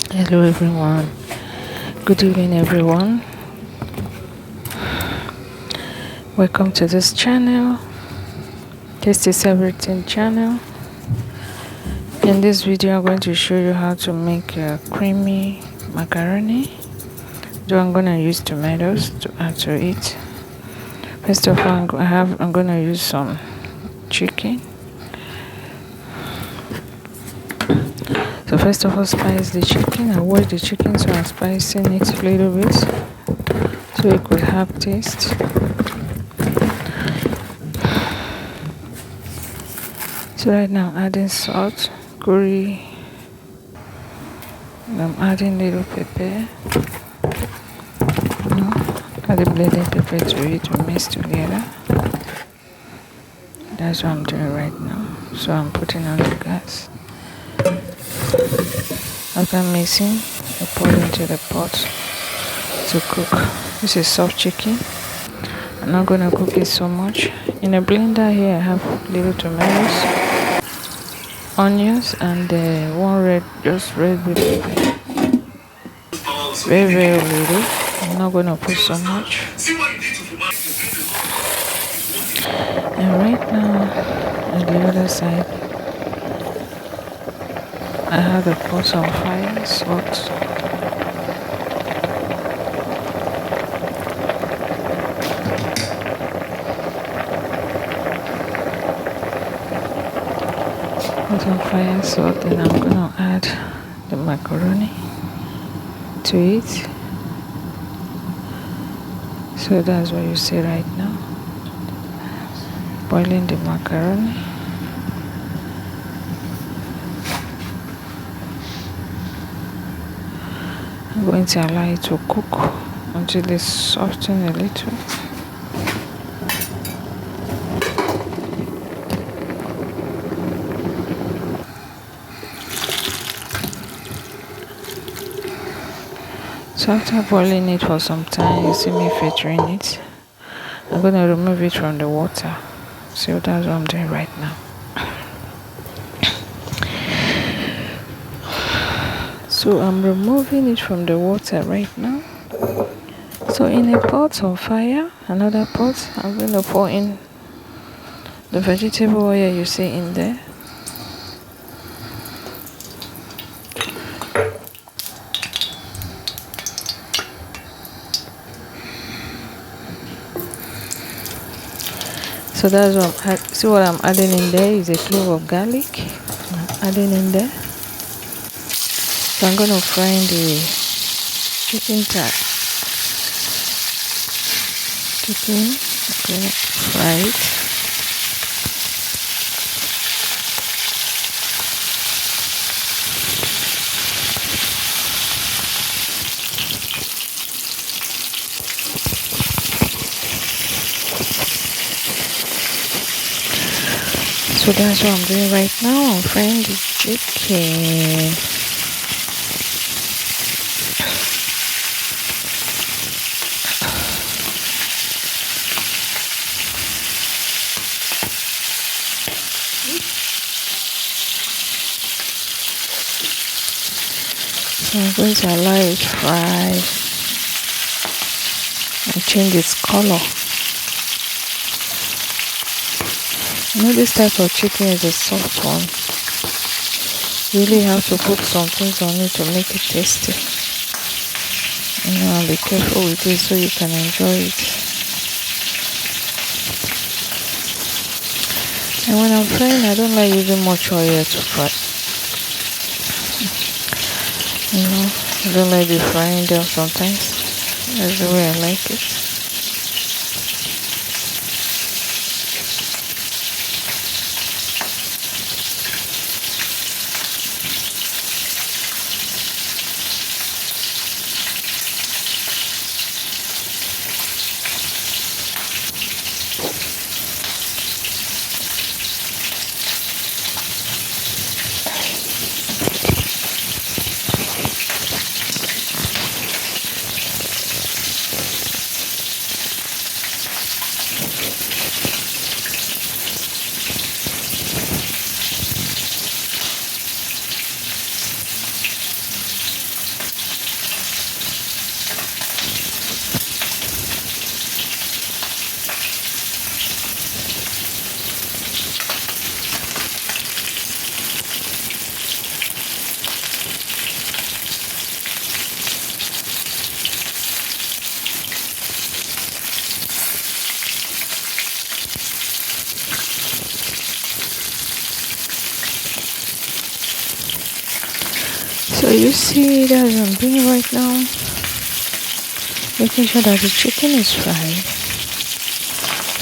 Hello everyone. Good evening everyone. Welcome to this channel. This is Everything channel. In this video I'm going to show you how to make a creamy macaroni. Though I'm going to use tomatoes to add to it. First of all, I'm going to use some chicken. So first of all, spice the chicken. I wash the chicken, so I'm spicing it a little bit so it could have taste. So right now I'm adding salt, curry, and I'm adding little pepper. Add the blended pepper to it to mix together. That's what I'm doing right now. So I'm putting on the gas. After mixing, I pour into the pot to cook. This is soft chicken. I'm not gonna cook it so much. In a blender here I have little tomatoes, onions, and one red bell pepper. Very little. I'm not gonna put so much. And right now on the other side I have the pot on fire, salt. Pot on fire, salt, and I'm gonna add the macaroni to it. So that's what you see right now. Boiling the macaroni. I'm going to allow it to cook until it's softened a little. So after boiling it for some time, you see me filtering it. I'm going to remove it from the water. So that's what I'm doing right now. So I'm removing it from the water right now. So in a pot on fire, another pot, I'm going to pour in the vegetable oil you see in there. So that's what see what I'm adding in there is a clove of garlic. I'm adding in there. So I'm gonna fry the chicken I'm gonna fry it. So that's what I'm doing right now. I'm frying the chicken. So I'm going to allow it fry and change its color. This type of chicken is a soft one. You really have to put some things on it to make it tasty. Be careful with it so you can enjoy it. And when I'm frying, I don't like using much oil to fry. I don't like the frying them sometimes. That's the way I like it. So you see that's what I'm doing right now, making sure that the chicken is fried.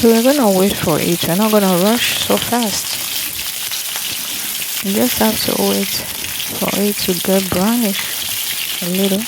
So we're gonna wait for it. We're not gonna rush so fast. You just have to wait for it to get brownish a little.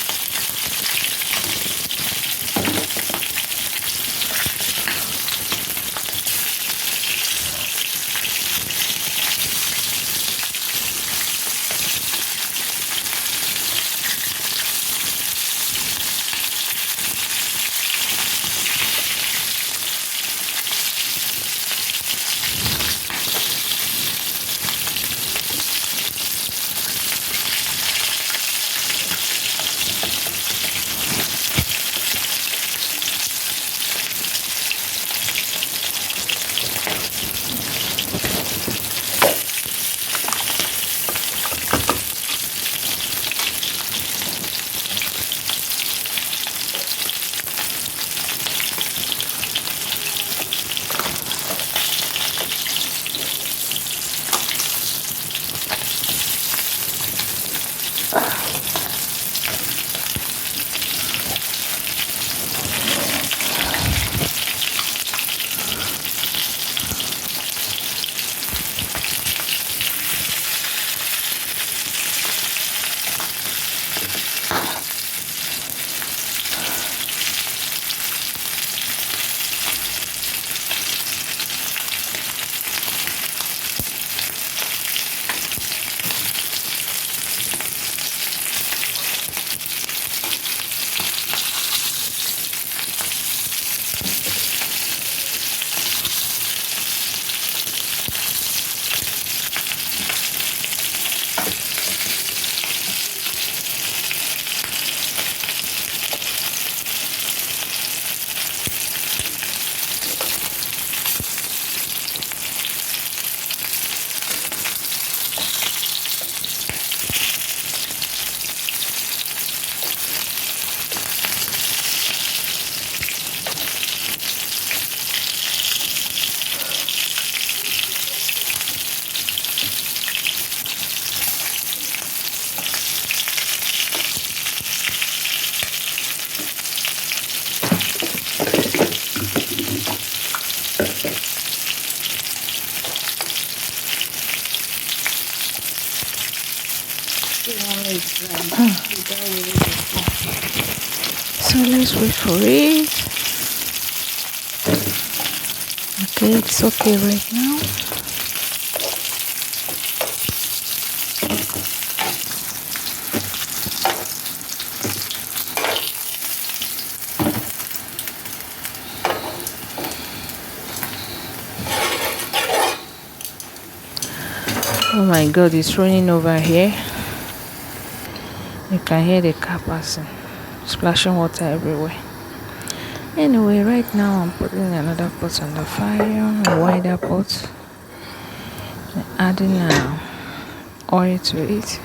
So let's wait for it. Okay, it's okay right now. Oh my god, it's raining over here. You can hear the car passing, splashing water everywhere. Anyway, right now I'm putting another pot on the fire, a wider pot. I'm adding oil to it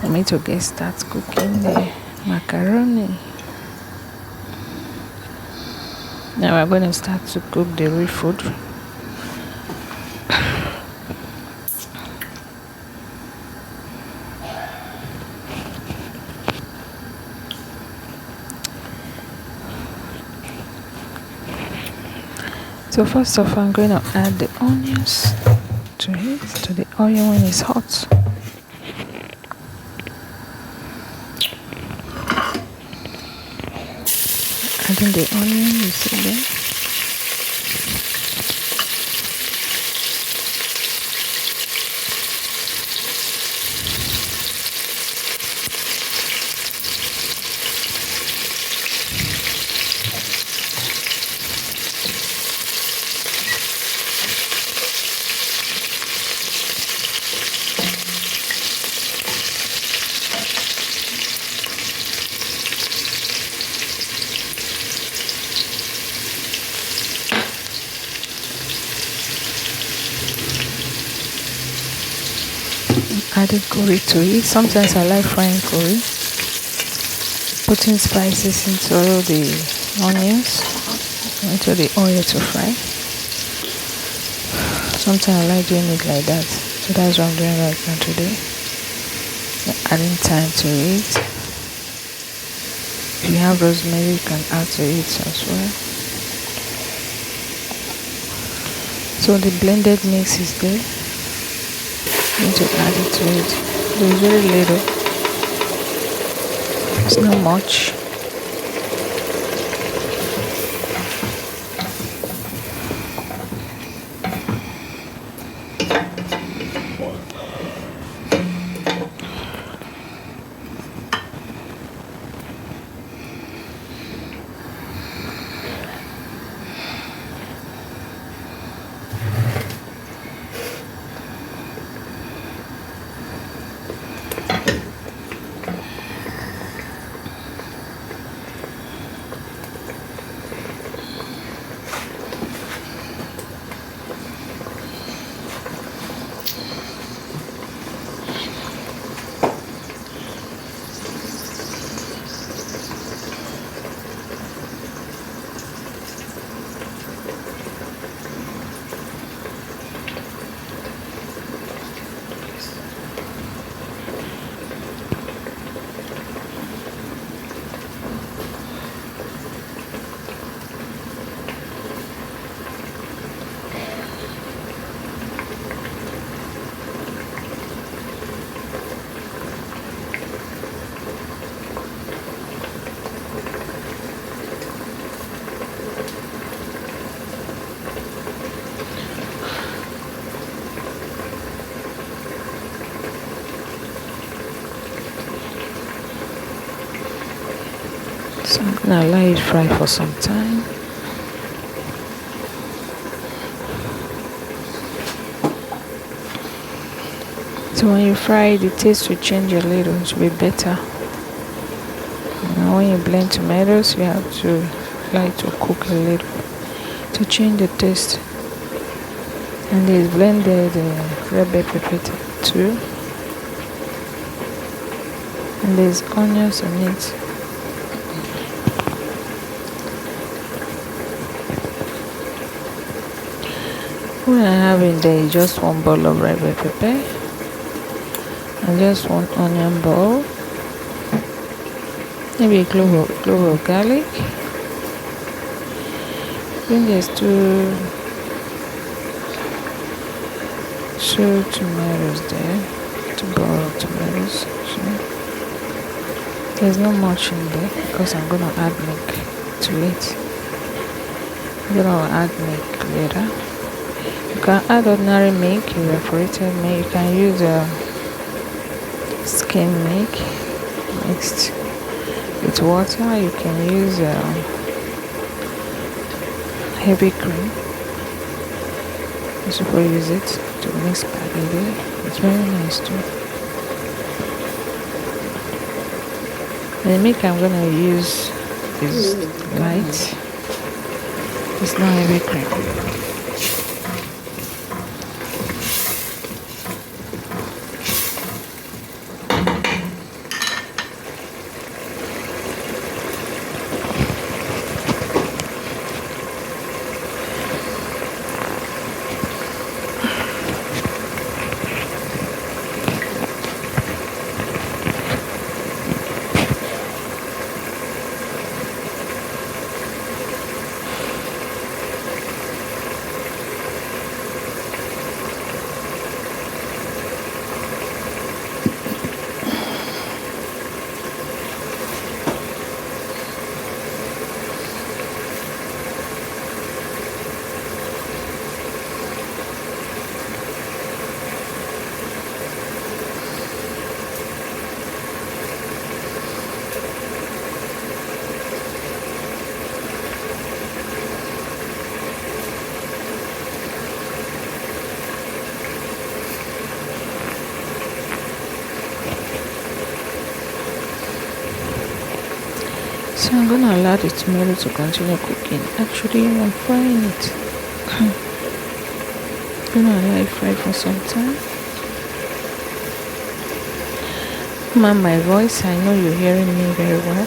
for me to get start cooking the macaroni. Now we're going to start to cook the real food. So first of all, I'm going to add the onions to it, to the oil when it's hot. Adding the onion, you see there. Adding curry to it. Sometimes I like frying curry. Putting spices into the onions, into the oil to fry. Sometimes I like doing it like that to So that's what I'm doing right now today. Adding thyme to it. If you have rosemary, you can add to it as well. So the blended mix is there. I'm going to add it to it. There's very little. It's not much. So I'm gonna let it fry for some time. So when you fry it, the taste will change a little, it will be better. Now when you blend tomatoes, you have to let it cook a little to change the taste. And there's blended red bell pepper too. And there's onions on it. What I have in there is just one bowl of red bell pepper and just one onion ball, maybe a clove of garlic. Then there's two tomatoes there, 2 tomatoes. So there's not much in there because I'm gonna add milk to it. I'm gonna add milk later. You can add ordinary milk, evaporated milk. You can use skim milk mixed with water. You can use heavy cream. You suppose use it to mix spaghetti. It's very nice too. The milk I'm gonna use is light. It's not heavy cream. So I'm gonna allow the tomato to continue cooking. Actually, I'm frying it. I'm gonna allow it fry for some time. Man, my voice, I know you're hearing me very well.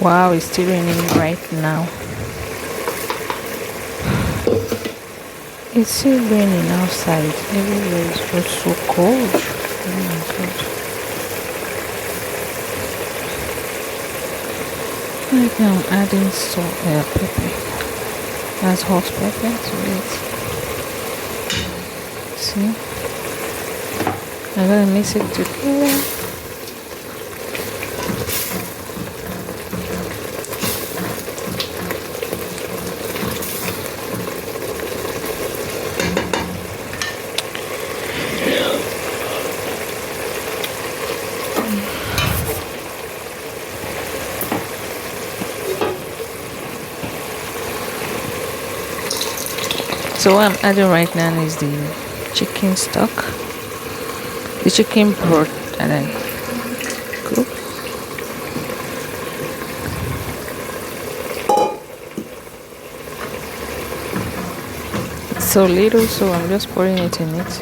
Wow, it's still raining right now. It's still raining outside. Everywhere is just so cold. Oh my god. Right now I'm adding salt, pepper. That's hot pepper to it. See? I'm gonna mix it together. So what I'm adding right now is the chicken stock, the chicken broth that I cook. It's so little, so I'm just pouring it in it.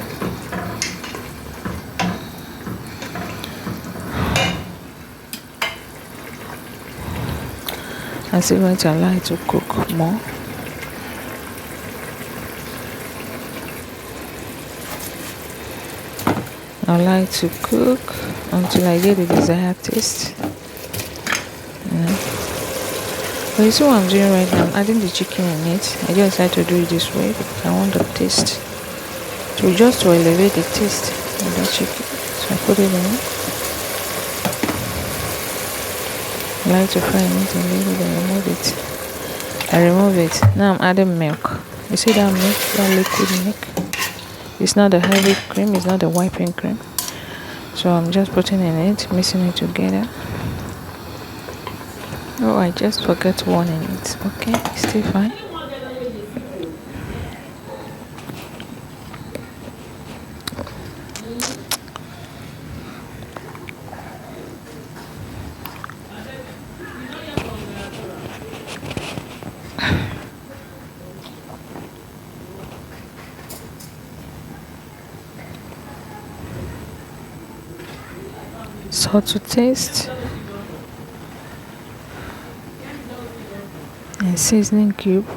I'm still going to allow it to cook more. I like to cook until I get the desired taste. But you see what I'm doing right now? I'm adding the chicken in it. I just like to do it this way because I want the taste to elevate the taste of the chicken. So I put it in. I like to fry it a little, then remove it. I remove it. Now I'm adding milk. You see that milk, that liquid milk? It's not the heavy cream, it's not the whipping cream. So I'm just putting in it, mixing it together. Oh, I just forgot one in it. Okay, it's still fine. Salt to taste and seasoning cube.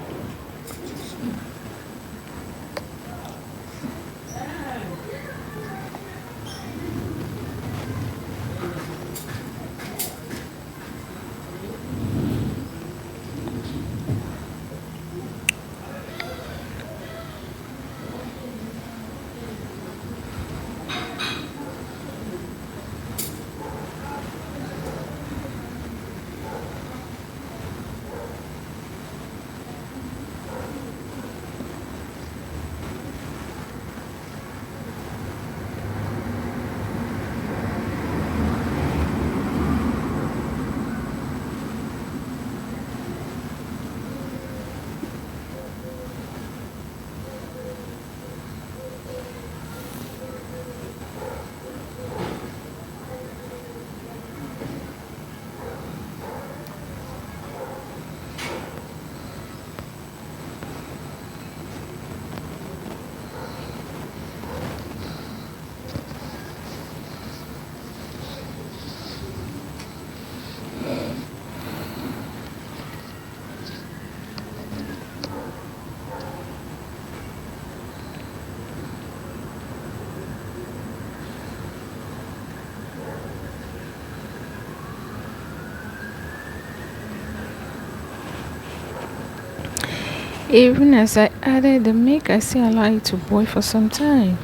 Even as I added the milk, I still allow it to boil for some time.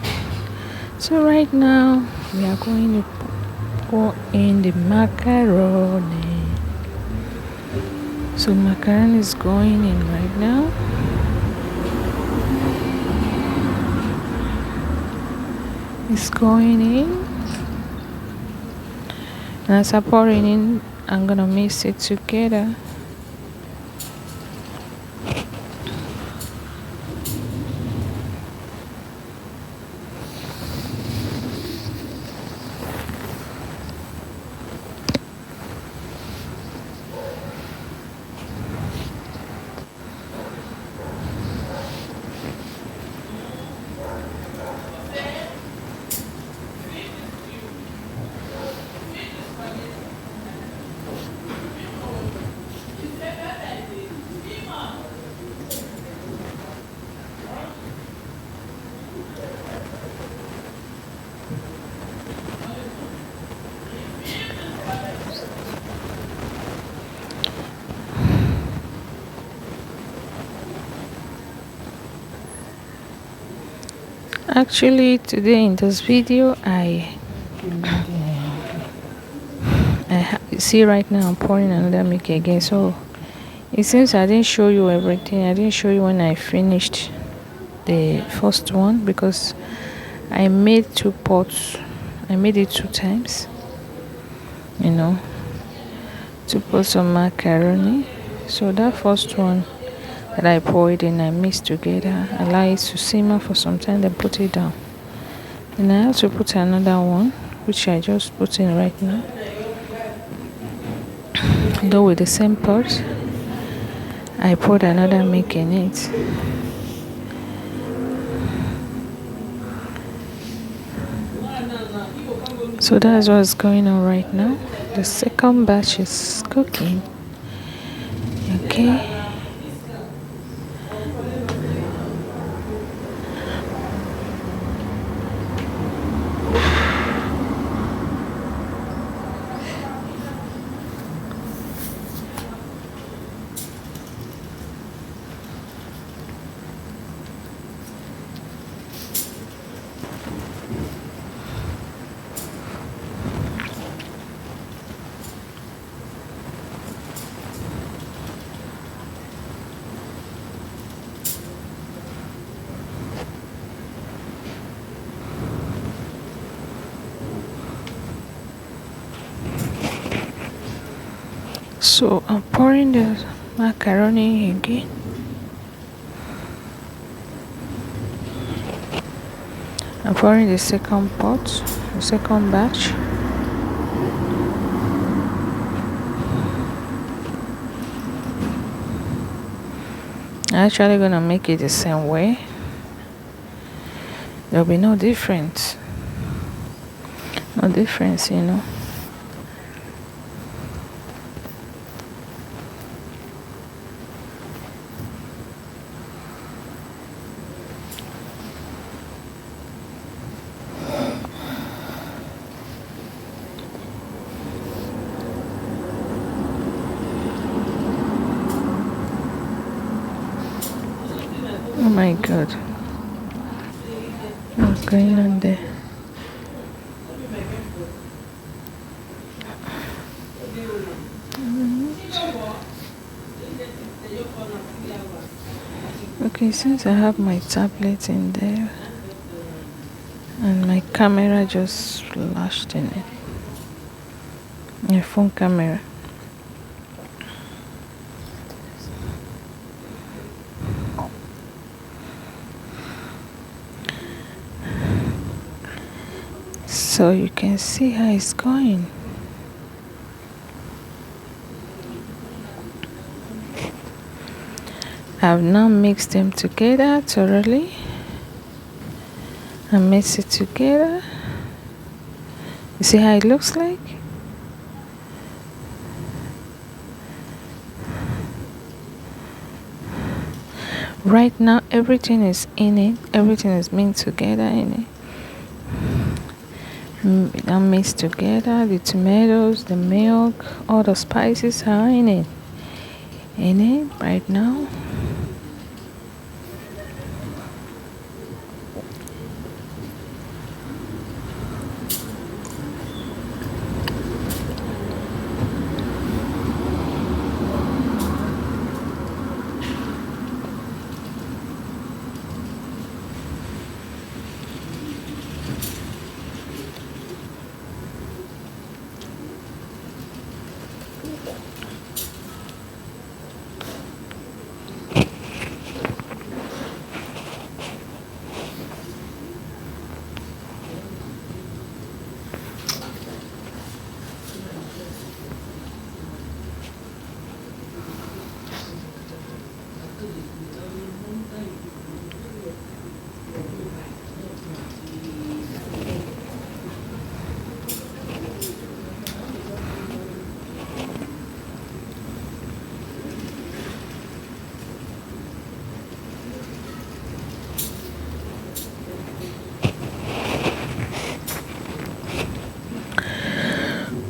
So right now, we are going to pour in the macaroni. So macaroni is going in right now. It's going in. And as I pour it in, I'm gonna mix it together. Actually, today in this video, see right now I'm pouring another milk again. So it seems I didn't show you everything. I didn't show you when I finished the first one because I made 2 pots. I made it 2 times, you know, 2 pots of macaroni. So that first one that I poured in, I mixed together, allow it to simmer for some time, then put it down. And I have to put another one, which I just put in right now, though with the same pot. I poured another milk in it. So that's what's going on right now. The second batch is cooking. Okay. So I'm pouring the macaroni again. I'm pouring the second pot, the second batch. I'm actually gonna make it the same way. There'll be no difference. No difference, you know. Oh my god. What's going on there? Okay, since I have my tablet in there and my camera just flashed in it, my phone camera. So you can see how it's going. I've now mixed them together thoroughly. I mix it together. You see how it looks like? Right now everything is in it. Everything is mixed together in it. Now mixed together, the tomatoes, the milk, all the spices are in it. In it right now.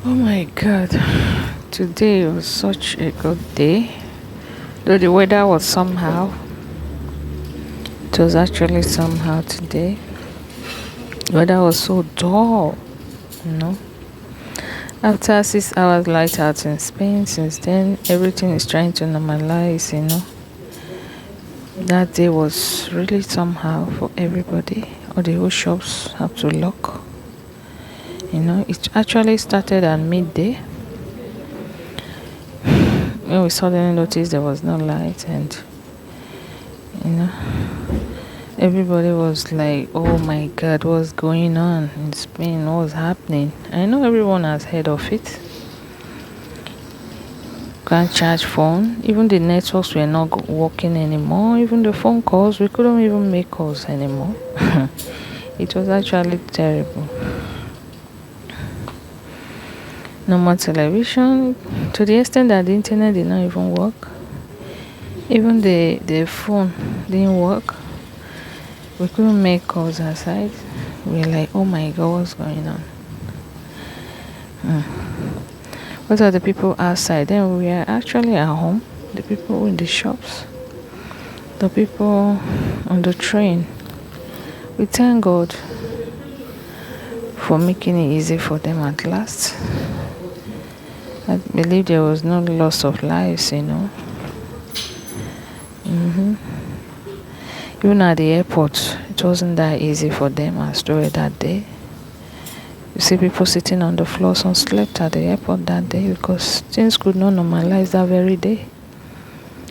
Oh my god, today was such a good day. Though the weather was somehow, it was actually somehow today. The weather was so dull, you know. After 6 hours light out in Spain, since then everything is trying to normalize, you know. That day was really somehow for everybody. All the whole shops have to lock. You know, it actually started at midday. When we suddenly noticed there was no light, and you know, everybody was like, oh my god, what's going on in Spain? What's happening? I know everyone has heard of it. Can't charge phone. Even the networks were not working anymore. Even the phone calls, we couldn't even make calls anymore. It was actually terrible. No more television, to the extent that the internet did not even work. Even the phone didn't work. We couldn't make calls outside. We were like, oh my god, what's going on? What are the people outside? Then we are actually at home. The people in the shops, the people on the train. We thank God for making it easy for them at last. I believe there was no loss of lives, you know. Even at the airport, it wasn't that easy for them as well that day. You see people sitting on the floor, some slept at the airport that day because things could not normalize that very day.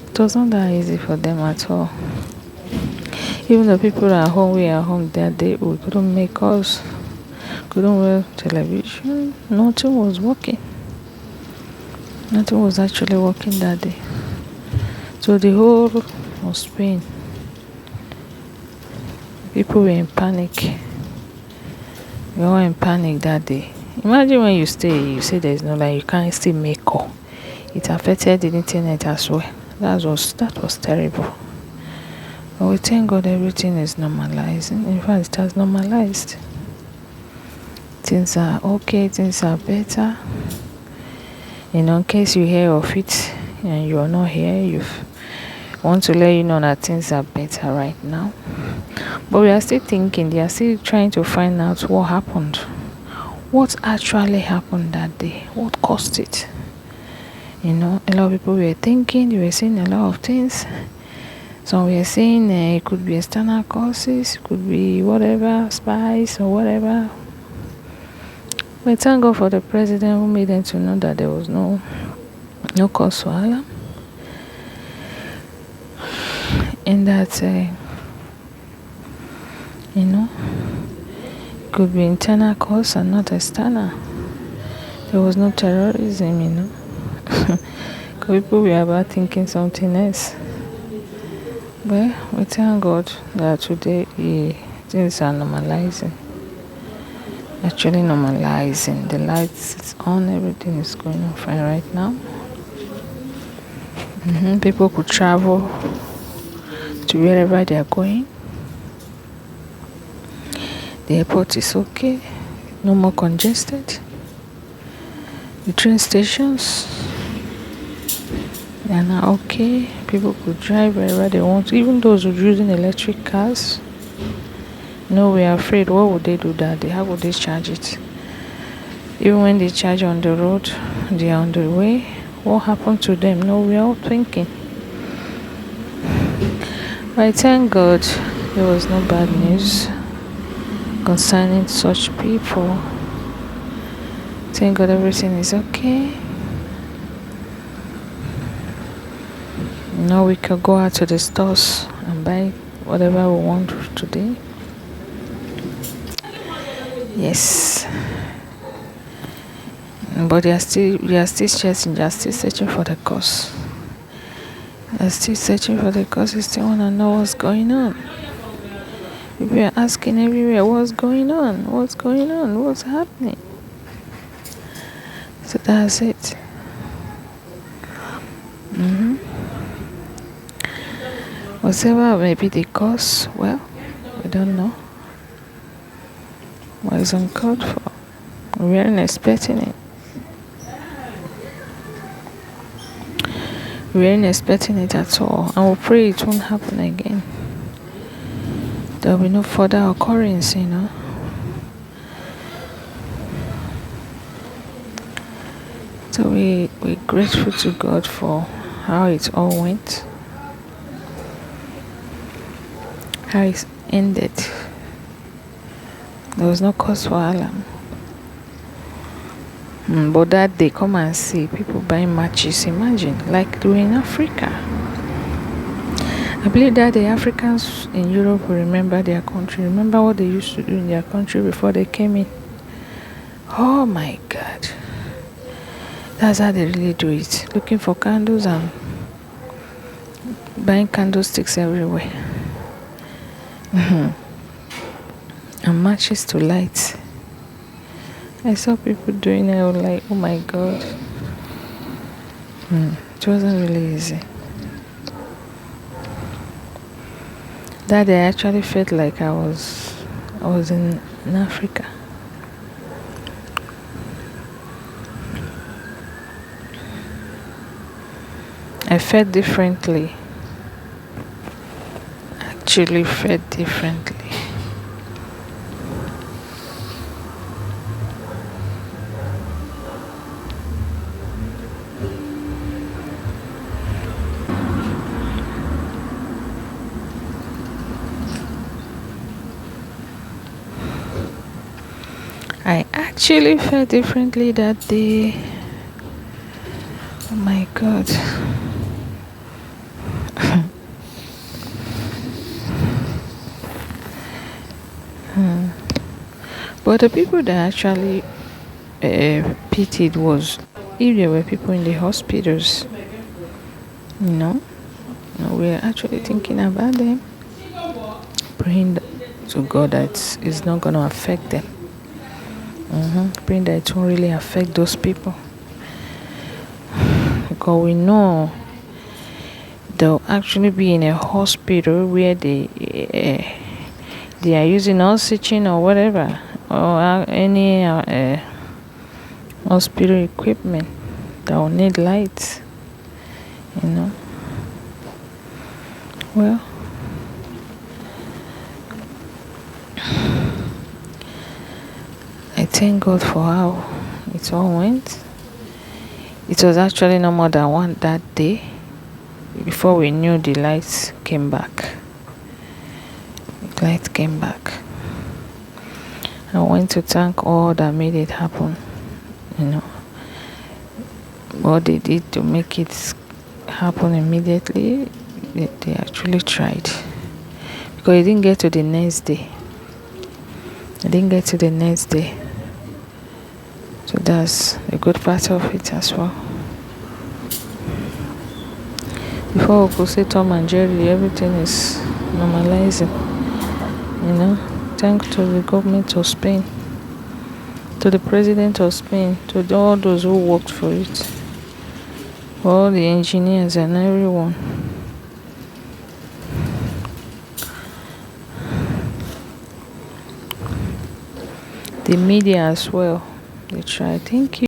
It was not that easy for them at all. Even the people at home, we are home that day, we couldn't make calls, couldn't watch television, nothing was working. Nothing was actually working that day. So the whole of Spain, people were in panic. We were all in panic that day. Imagine when you stay, you say there's no light, you can't still make call. It affected the internet as well. That was terrible. But we thank God everything is normalizing. In fact, it has normalized. Things are okay, things are better. You know, in case you hear of it and you are not here, you want to let you know that things are better right now. But we are still thinking, they are still trying to find out what happened. What actually happened that day? What caused it? You know, a lot of people were thinking, they were saying a lot of things. So we are saying it could be external causes, it could be whatever, spies or whatever. But thank God for the president who made them to know that there was no cause for alarm. And that, you know, it could be internal cause and not external. There was no terrorism, you know. People were about thinking something else. But we thank God that today things are normalizing. Actually normalizing. The lights is on, everything is going on fine right now. People could travel to wherever they are going. The airport is okay, no more congested. The train stations, they are now okay. People could drive wherever they want, even those who are using electric cars. No, we are afraid. What would they do that day? How would they charge it? Even when they charge on the road, they are on the way. What happened to them? No, we are all thinking. But I thank God there was no bad news concerning such people. Thank God everything is okay. Now we can go out to the stores and buy whatever we want today. Yes. But they are still searching for the cause. They are still searching for the cause. They still want to know what's going on. People are asking everywhere, what's going on? What's going on? What's happening? So that's it. Whatever may be the cause, well, we don't know. What is uncalled for? We weren't expecting it. We weren't expecting it at all. And we pray it won't happen again. There will be no further occurrence, you know. So we're grateful to God for how it all went, how it ended. There was no cause for alarm. But that day, come and see people buying matches. Imagine, like they were in Africa. I believe that the Africans in Europe will remember their country, remember what they used to do in their country before they came in. Oh my God. That's how they really do it. Looking for candles and buying candlesticks everywhere. And matches to light. I saw people doing it. I was like, oh my God. It wasn't really easy. That day I actually felt like I was in Africa. I felt differently. Actually felt differently. I actually felt differently that day. Oh my God. But the people that actually pitied was if there were people in the hospitals, we're actually thinking about them, praying to God that it's not going to affect them. Praying that it won't really affect those people. Because we know they'll actually be in a hospital where they are using oxygen or whatever, or any hospital equipment that will need lights. Well, I thank God for how it all went. It was actually no more than one that day before we knew the lights came back. The light came back. I went to thank all that made it happen. What they did to make it happen immediately, they actually tried. Because it didn't get to the next day. So that's a good part of it as well. Before we could say Tom and Jerry, everything is normalizing. Thanks to the government of Spain, to the president of Spain, to all those who worked for it, all the engineers and everyone. The media as well. They tried. Thank you.